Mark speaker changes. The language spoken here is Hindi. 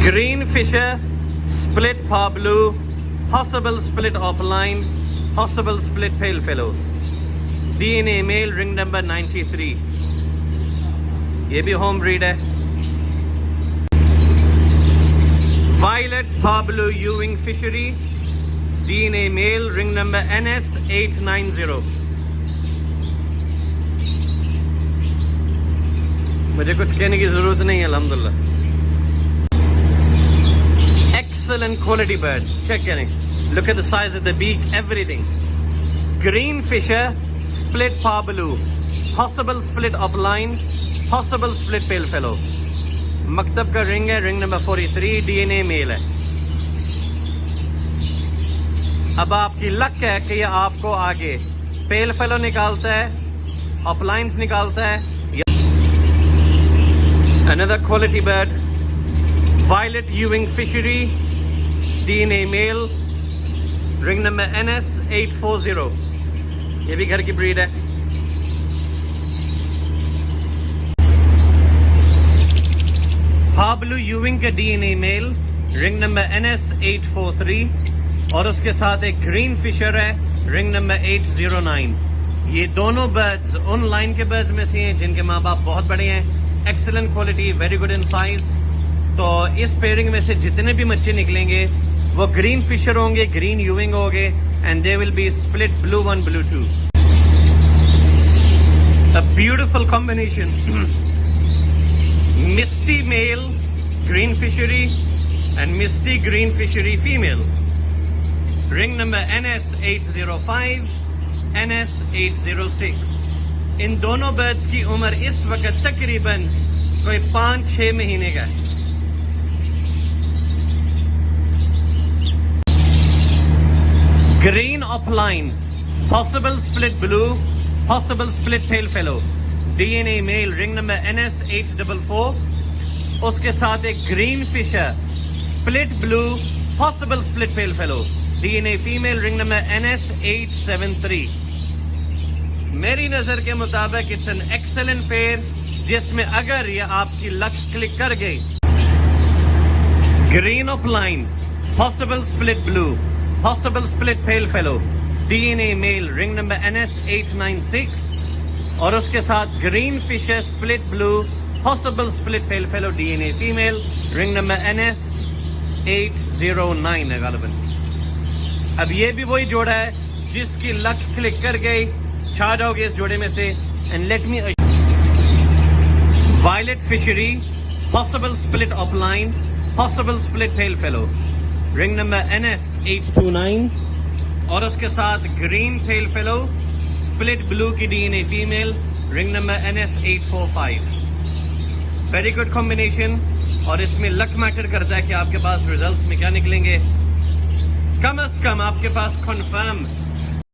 Speaker 1: green fisher, split par blue, possible split offline, possible split pale fellow. DNA male, ring number 93. ये भी होम ब्रीड है. Violet par blue Ewing fishery, DNA male, ring number NS 890. मुझे कुछ कहने की जरूरत नहीं है, अल्हम्दुलिल्लाह. Excellent quality bird. Check it. Look at the size of the beak, everything. Green fisher, split par blue, possible split upline, possible split pale fellow. मकतब का रिंग है, रिंग नंबर 43, DNA मेल है. अब आपकी लक है कि ये आपको आगे पेल फेलो निकालता है, अपलाइंस निकालता है. Another quality bird, Violet Ewing fishery, DNA male, ring number NS 840. ये भी घर की ब्रीड है. Pablo Ewing का DNA male, ring number NS 843 और उसके साथ एक ग्रीन फिशर है, रिंग नंबर 809. ये दोनों बर्ड्स उन लाइन के बर्ड्स में से हैं जिनके माँ बाप बहुत बड़े हैं. Excellent quality, very good in size. तो इस पेयरिंग में से जितने भी बच्चे निकलेंगे वो ग्रीन फिशर होंगे, ग्रीन यूविंग होंगे, and they will be split blue 1 blue 2. A beautiful combination. Misty male green fishery and misty green fishery female. Ring number NS 805, NS 806. इन दोनों बर्ड्स की उम्र इस वक्त तकरीबन कोई 5-6 महीने का है. Green offline, possible split blue, possible split pale fellow. DNA male, ring number NS 844. उसके साथ एक green Fischer, split blue, possible split pale fallow. DNA female, ring number NS 873. मेरी नजर के मुताबिक इट्स एन एक्सेलेंट पेयर जिसमें अगर ये आपकी लक क्लिक कर गई. Green opaline, possible split blue, possible split pale fallow. DNA male, ring number NS 896 और उसके साथ green Fischer, split blue, possible split pale fallow. DNA female, ring number NS 809 है गालिबन. अब ये भी वही जोड़ा है जिसकी लक क्लिक कर गई, छा जाओगे इस जोड़े में से. And let me, violet fischeri, possible split opaline, possible split pale fallow. Ring number NS 829 और उसके साथ green pale fallow, split blue की DNA female, ring number NS 845. Very good combination. और इसमें लक मैटर करता है कि आपके पास रिजल्ट्स में क्या निकलेंगे. कम से कम आपके पास कंफर्म